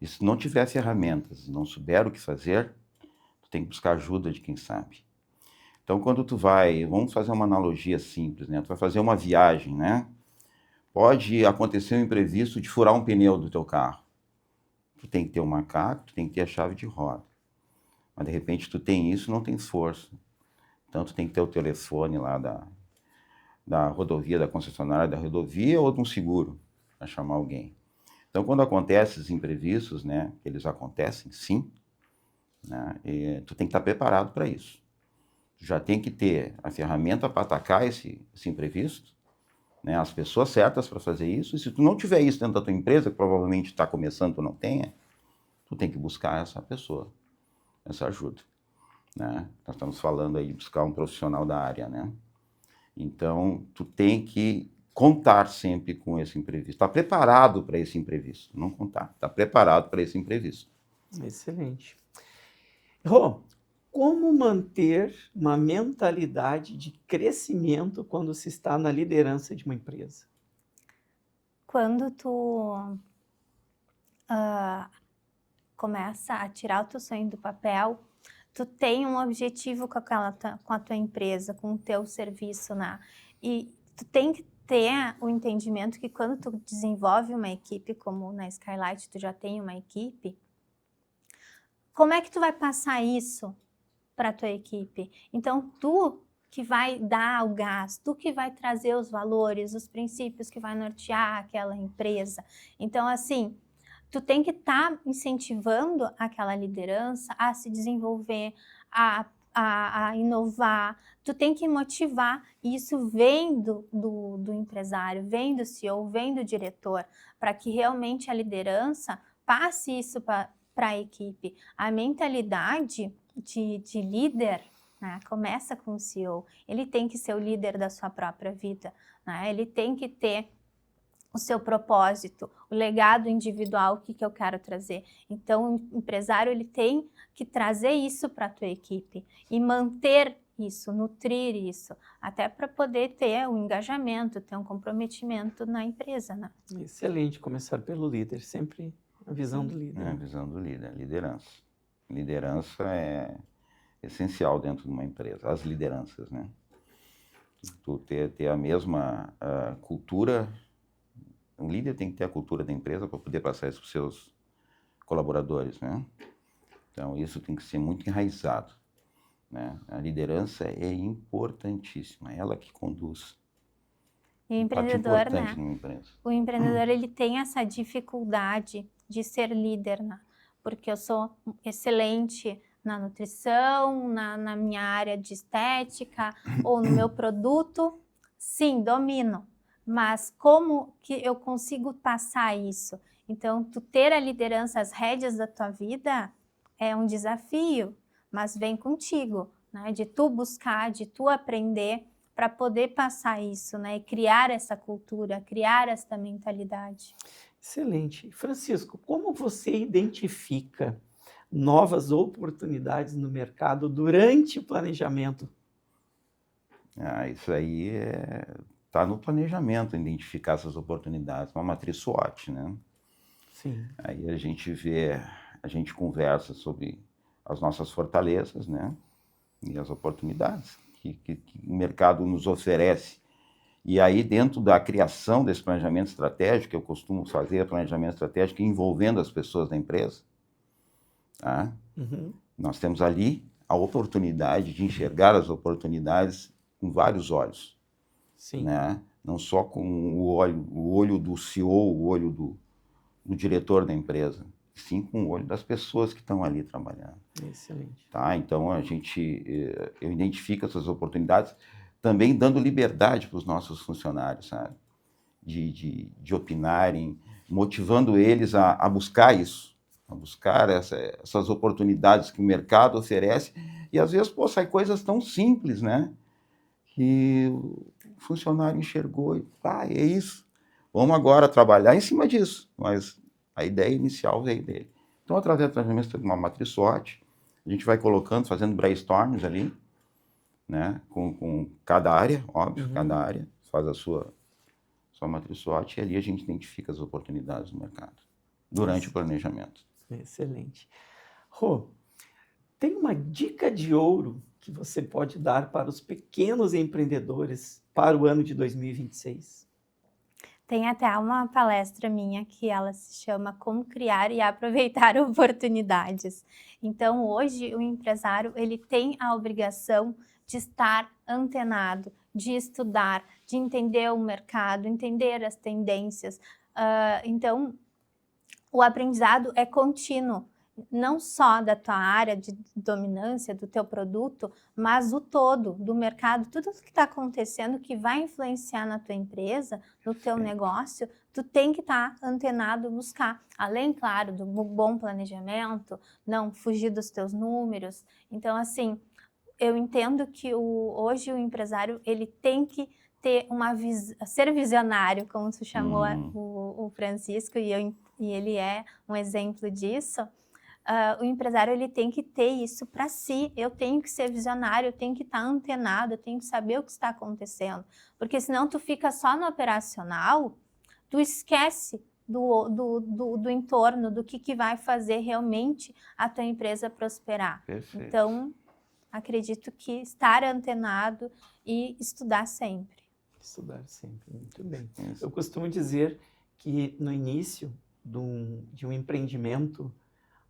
e se não tiver ferramentas, não souber o que fazer, tu tem que buscar ajuda de quem sabe. Então, quando tu vamos fazer uma analogia simples, né? Tu vai fazer uma viagem, né? Pode acontecer um imprevisto de furar um pneu do teu carro. Tu tem que ter um macaco, tu tem que ter a chave de roda. Mas, de repente, tu tem isso e não tem força. Então, tu tem que ter o telefone lá da rodovia, da concessionária da rodovia, ou de um seguro, para chamar alguém. Então, quando acontecem esses imprevistos, né, eles acontecem, sim, né, tu tem que estar preparado para isso. Tu já tem que ter a ferramenta para atacar esse imprevisto, né, as pessoas certas para fazer isso, e se tu não tiver isso dentro da tua empresa, que provavelmente está começando, tu não tenha, tu tem que buscar essa pessoa, essa ajuda, né? Nós estamos falando aí de buscar um profissional da área, né? Então, tu tem que contar sempre com esse imprevisto. Está preparado para esse imprevisto. Não contar. Está preparado para esse imprevisto. Excelente. Rô, como manter uma mentalidade de crescimento quando se está na liderança de uma empresa? Quando tu começa a tirar o teu sonho do papel, tu tem um objetivo com a tua empresa, com o teu serviço, né? E tu tem que ter o entendimento que quando tu desenvolve uma equipe, como na Skylight tu já tem uma equipe, como é que tu vai passar isso para a tua equipe? Então, tu que vai dar o gás, tu que vai trazer os valores, os princípios que vai nortear aquela empresa. Então, assim, tu tem que estar incentivando aquela liderança a se desenvolver, a inovar, tu tem que motivar, e isso vem do empresário, vem do CEO, vem do diretor, para que realmente a liderança passe isso para a equipe. A mentalidade de líder, né, começa com o CEO, ele tem que ser o líder da sua própria vida, né, ele tem que ter o seu propósito, o legado individual, o que eu quero trazer. Então, o empresário ele tem que trazer isso para a tua equipe e manter isso, nutrir isso, até para poder ter um engajamento, ter um comprometimento na empresa, né? Excelente, começar pelo líder, sempre a visão do É líder. a visão do líder, liderança. Liderança é essencial dentro de uma empresa, as lideranças, né? Tu ter a mesma cultura, um líder tem que ter a cultura da empresa para poder passar isso para os seus colaboradores, né? Então, isso tem que ser muito enraizado, né? A liderança é importantíssima, é ela que conduz. E o Uma parte empreendedor, importante né? numa empresa. O empreendedor ele tem essa dificuldade de ser líder, né? Porque eu sou excelente na nutrição, na minha área de estética ou no meu produto, sim, domino. Mas como que eu consigo passar isso? Então, tu ter a liderança, as rédeas da tua vida é um desafio, mas vem contigo, né? De tu buscar, de tu aprender para poder passar isso, né? E criar essa cultura, criar essa mentalidade. Excelente. Francisco, como você identifica novas oportunidades no mercado durante o planejamento? Isso aí está no planejamento, identificar essas oportunidades, uma matriz SWOT, né? Sim. Aí a gente conversa sobre as nossas fortalezas, né? E as oportunidades que o mercado nos oferece. E aí, dentro da criação desse planejamento estratégico, eu costumo fazer planejamento estratégico envolvendo as pessoas da empresa, tá? Uhum. Nós temos ali a oportunidade de enxergar as oportunidades com vários olhos. Sim. Né? Não só com o olho do CEO, o olho do diretor da empresa, sim com o olho das pessoas que estão ali trabalhando. Excelente. Tá? Então, eu identifico essas oportunidades, também dando liberdade para os nossos funcionários, sabe? De opinarem, motivando eles a buscar isso, a buscar essas oportunidades que o mercado oferece. E às vezes, sai coisas tão simples, né? Que o funcionário enxergou e, é isso. Vamos agora trabalhar em cima disso. Mas a ideia inicial veio dele. Então, através do treinamento de uma matriz SWOT, a gente vai colocando, fazendo brainstorms ali, né? Com cada área, óbvio, cada área faz a sua matriz SWOT, e ali a gente identifica as oportunidades do mercado durante o planejamento. Excelente. Rô, tem uma dica de ouro que você pode dar para os pequenos empreendedores para o ano de 2026? Tem até uma palestra minha que ela se chama Como Criar e Aproveitar Oportunidades. Então, hoje, o empresário ele tem a obrigação de estar antenado, de estudar, de entender o mercado, entender as tendências. Então, o aprendizado é contínuo, não só da tua área de dominância, do teu produto, mas o todo, do mercado, tudo que está acontecendo que vai influenciar na tua empresa, no teu negócio, tu tem que estar antenado, buscar. Além, claro, do bom planejamento, não fugir dos teus números. Então, assim, eu entendo que hoje o empresário ele tem que ter ser visionário, como tu chamou o Francisco, e ele é um exemplo disso. O empresário ele tem que ter isso para si. Eu tenho que ser visionário, eu tenho que estar antenado, eu tenho que saber o que está acontecendo. Porque senão tu fica só no operacional, tu esquece do entorno, do que vai fazer realmente a tua empresa prosperar. Perfeito. Então, acredito que estar antenado e estudar sempre. Estudar sempre, muito bem. Isso. Eu costumo dizer que no início de um empreendimento,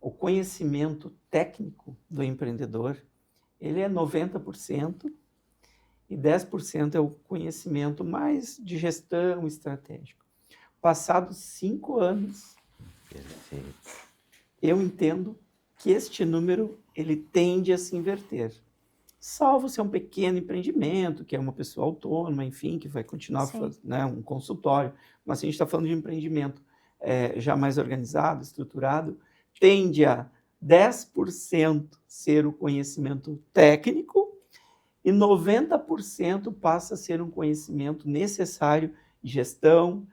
o conhecimento técnico do empreendedor, ele é 90% e 10% é o conhecimento mais de gestão estratégico. Passados 5 anos, Perfeito. eu entendo que este número ele tende a se inverter. Salvo se é um pequeno empreendimento, que é uma pessoa autônoma, enfim, que vai continuar Sim. né, um consultório. Mas se a gente está falando de um empreendimento já mais organizado, estruturado, tende a 10% ser o conhecimento técnico e 90% passa a ser um conhecimento necessário de gestão,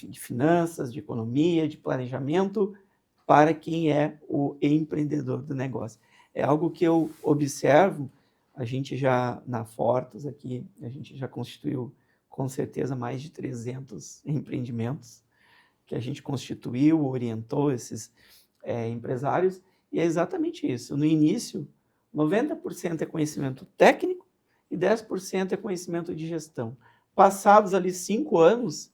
de finanças, de economia, de planejamento, para quem é o empreendedor do negócio. É algo que eu observo, a gente já, na Fortas aqui, a gente já constituiu, com certeza, mais de 300 empreendimentos, que a gente constituiu, orientou esses empresários, e é exatamente isso. No início, 90% é conhecimento técnico e 10% é conhecimento de gestão. Passados ali 5 anos,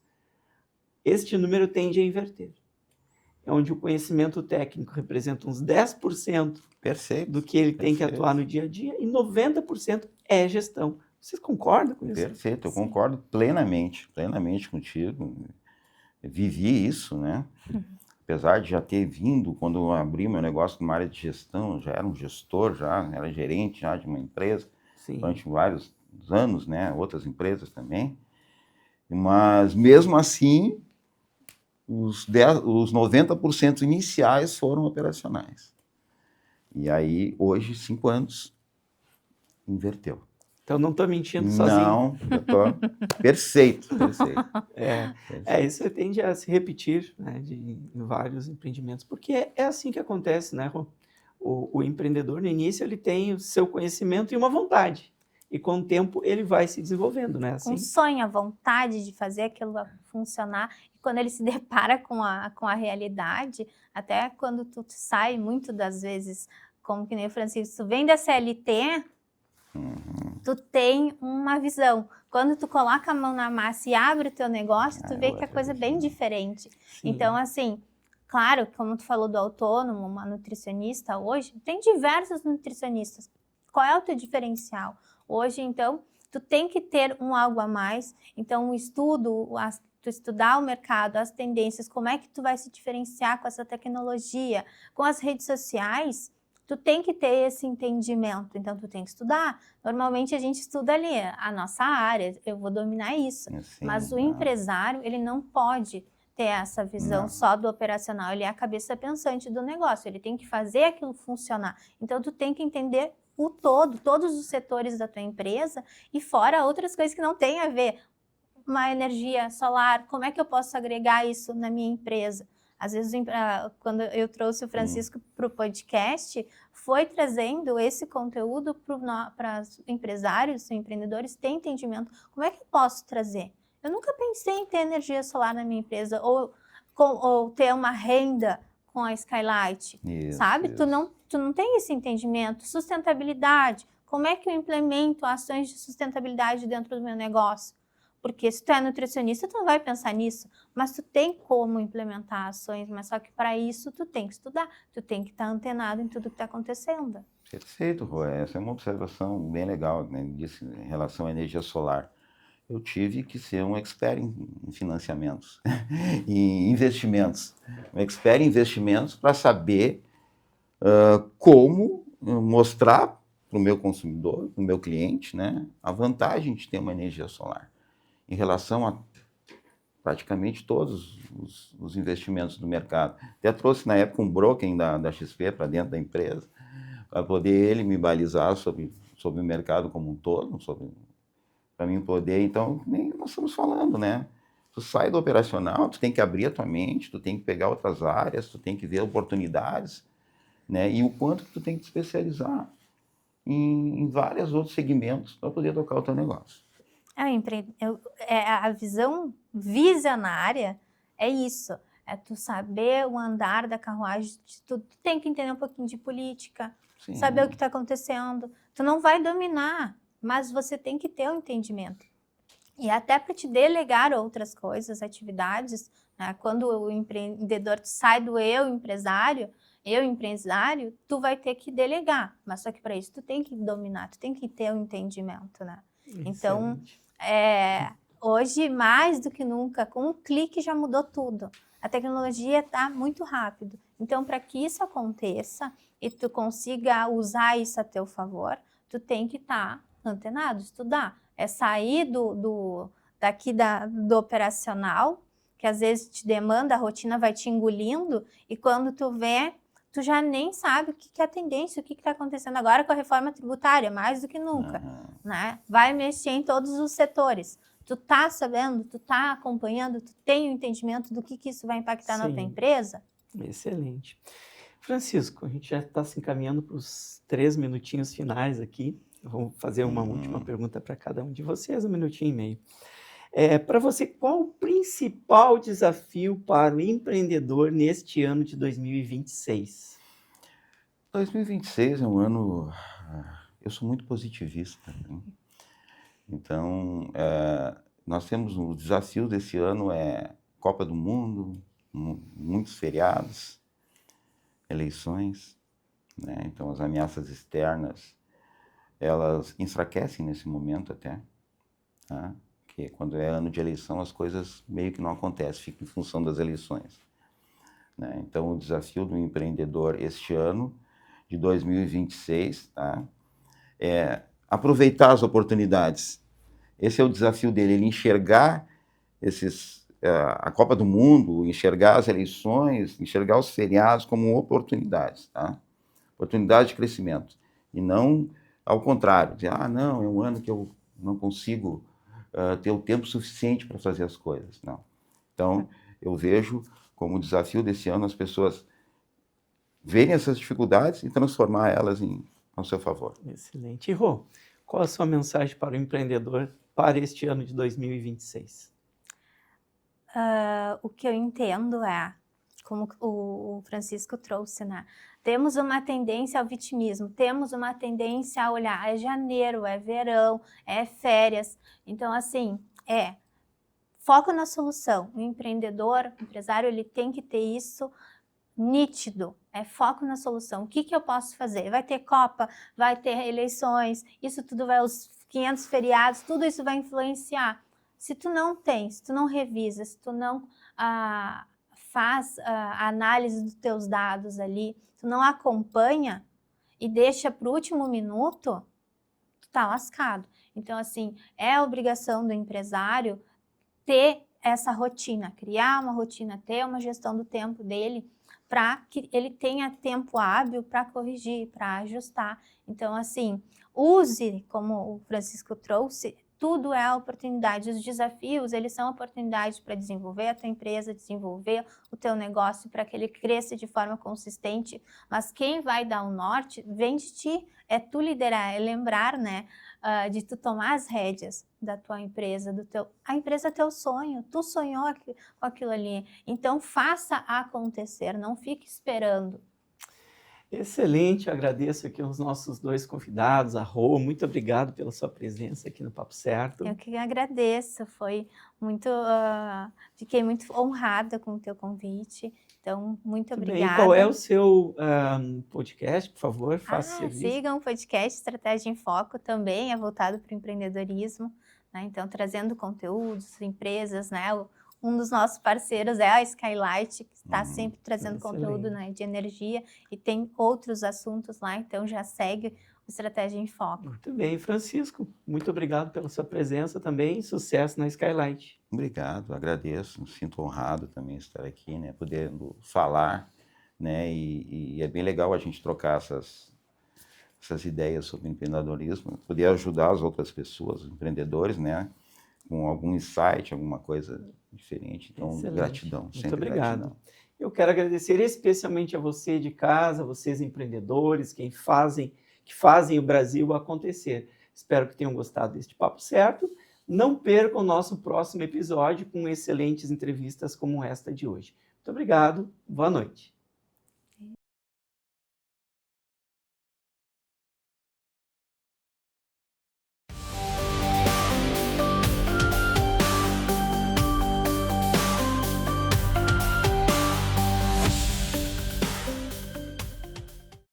este número tende a inverter. Onde o conhecimento técnico representa uns 10% Perfeito. do que ele tem que atuar no dia a dia e 90% é gestão. Vocês concordam com isso? Perfeito, eu Sim. concordo plenamente contigo. Eu vivi isso, né? Apesar de já ter vindo, quando eu abri meu negócio numa área de gestão, eu já era um gestor, já era gerente já de uma empresa, Sim. durante vários anos, né? Outras empresas também. Mas, mesmo assim, os 90% iniciais foram operacionais. E aí, hoje, 5 anos, inverteu. Então não estou mentindo sozinho. Não, eu tô perfeito. Isso tende a se repetir, né, em vários empreendimentos, porque é assim que acontece, né, Rô? O empreendedor, no início, ele tem o seu conhecimento e uma vontade, e com o tempo ele vai se desenvolvendo, né? Assim? Um sonho, a vontade de fazer aquilo funcionar, e quando ele se depara com a realidade, até quando tu sai, muito das vezes, como que nem o Francisco, tu vem da CLT, tu tem uma visão. Quando tu coloca a mão na massa e abre o teu negócio, tu vê que a coisa é bem diferente. Sim. Então, assim, claro, como tu falou do autônomo, uma nutricionista hoje, tem diversos nutricionistas. Qual é o teu diferencial? Hoje, então, tu tem que ter um algo a mais. Então, o estudo, tu estudar o mercado, as tendências, como é que tu vai se diferenciar com essa tecnologia, com as redes sociais, tu tem que ter esse entendimento, então tu tem que estudar. Normalmente a gente estuda ali a nossa área, eu vou dominar isso. Assim, Mas o empresário, ele não pode ter essa visão só do operacional, ele é a cabeça pensante do negócio, ele tem que fazer aquilo funcionar. Então tu tem que entender o todo, todos os setores da tua empresa e fora outras coisas que não têm a ver. Uma energia solar, como é que eu posso agregar isso na minha empresa? Às vezes, quando eu trouxe o Francisco para o podcast, foi trazendo esse conteúdo para empresários, empreendedores terem entendimento. Como é que eu posso trazer? Eu nunca pensei em ter energia solar na minha empresa ou ter uma renda com a Skylight, sabe? Isso. Tu não tem esse entendimento. Sustentabilidade, como é que eu implemento ações de sustentabilidade dentro do meu negócio? Porque se tu é nutricionista, tu não vai pensar nisso, mas tu tem como implementar ações, mas só que para isso tu tem que estudar, tu tem que estar antenado em tudo que está acontecendo. Perfeito, Rô. Essa é uma observação bem legal, né, disso, em relação à energia solar. Eu tive que ser um expert em financiamentos, em investimentos. Um expert em investimentos para saber como mostrar para o meu consumidor, para o meu cliente, né, a vantagem de ter uma energia solar em relação a praticamente todos os investimentos do mercado. Até trouxe na época um broker da XP para dentro da empresa, para poder ele me balizar sobre o mercado como um todo, para mim poder, então, nem nós estamos falando, né? Tu sai do operacional, tu tem que abrir a tua mente, tu tem que pegar outras áreas, tu tem que ver oportunidades, né? E o quanto que tu tem que te especializar em vários outros segmentos para poder tocar o teu negócio. A visão visionária é isso, é tu saber o andar da carruagem, tu tem que entender um pouquinho de política, Sim. saber o que está acontecendo, tu não vai dominar, mas você tem que ter o entendimento. E até para te delegar outras coisas, atividades, né? Quando o empreendedor sai do eu empresário, tu vai ter que delegar, mas só que para isso tu tem que dominar, tu tem que ter o entendimento, né? Então, Excelente. hoje, mais do que nunca, com um clique já mudou tudo. A tecnologia está muito rápido. Então, para que isso aconteça e tu consiga usar isso a teu favor, tu tem que estar antenado, estudar. É sair daqui do operacional, que às vezes te demanda, a rotina vai te engolindo, e quando tu vê, tu já nem sabe o que é a tendência, o que está acontecendo agora com a reforma tributária, mais do que nunca, né? Vai mexer em todos os setores. Tu tá sabendo, tu tá acompanhando, tu tem o entendimento do que isso vai impactar na tua empresa? Excelente. Francisco, a gente já está se encaminhando para os 3 minutinhos finais aqui. Vamos fazer uma última pergunta para cada um de vocês, 1 minutinho e meio. Para você, qual o principal desafio para o empreendedor neste ano de 2026? 2026 é um ano... Eu sou muito positivista, né? Então, nós temos o desafio desse ano Copa do Mundo, muitos feriados, eleições, né? Então as ameaças externas, elas enfraquecem nesse momento até, tá? Porque quando é ano de eleição as coisas meio que não acontecem, fica em função das eleições, né? Então o desafio do empreendedor este ano, de 2026, tá? É aproveitar as oportunidades. Esse é o desafio dele, ele enxergar a Copa do Mundo, enxergar as eleições, enxergar os feriados como oportunidades, tá? Oportunidade de crescimento. E não ao contrário, dizer, não, é um ano que eu não consigo ter o tempo suficiente para fazer as coisas. Não. Então, eu vejo como desafio desse ano as pessoas verem essas dificuldades e transformar elas ao seu favor. Excelente. E Rô, qual a sua mensagem para o empreendedor para este ano de 2026? O que eu entendo como o Francisco trouxe, né? Temos uma tendência ao vitimismo, temos uma tendência a olhar, é janeiro, é verão, é férias. Então, assim, foco na solução. O empreendedor, o empresário, ele tem que ter isso nítido, foco na solução. O que eu posso fazer? Vai ter Copa, vai ter eleições, isso tudo os 500 feriados, tudo isso vai influenciar. Se tu não revisa, se tu não faz a análise dos teus dados ali, tu não acompanha e deixa para o último minuto, tu tá lascado. Então, assim, é a obrigação do empresário ter essa rotina, criar uma rotina, ter uma gestão do tempo dele, para que ele tenha tempo hábil para corrigir, para ajustar. Então, assim, use, como o Francisco trouxe, tudo é oportunidade. Os desafios, eles são oportunidades para desenvolver a tua empresa, desenvolver o teu negócio, para que ele cresça de forma consistente. Mas quem vai dar o norte vem de ti, é tu liderar, é lembrar, né, de tu tomar as rédeas da tua empresa, a empresa é teu sonho, tu sonhou com aquilo ali, então faça acontecer, não fique esperando. Excelente, agradeço aqui aos nossos 2 convidados, a Rô, muito obrigado pela sua presença aqui no Papo Certo. Eu que agradeço, fiquei muito honrada com o teu convite, então muito obrigada. Bem, qual é o seu podcast, por favor, faça serviço. Sigam o podcast Estratégia em Foco, também é voltado para o empreendedorismo, né? Então trazendo conteúdos, empresas, né? Um dos nossos parceiros é a Skylight, que está sempre trazendo conteúdo, né, de energia, e tem outros assuntos lá, então já segue o Estratégia em Foco. Muito bem, Francisco, muito obrigado pela sua presença também, sucesso na Skylight. Obrigado, agradeço, me sinto honrado também estar aqui, né, podendo falar, né, e é bem legal a gente trocar essas ideias sobre empreendedorismo, poder ajudar as outras pessoas, os empreendedores, né, com algum insight, alguma coisa diferente. Então, excelente. Gratidão. Muito obrigado. Gratidão. Eu quero agradecer especialmente a você de casa, vocês empreendedores, que fazem o Brasil acontecer. Espero que tenham gostado deste Papo Certo. Não percam o nosso próximo episódio com excelentes entrevistas como esta de hoje. Muito obrigado, boa noite.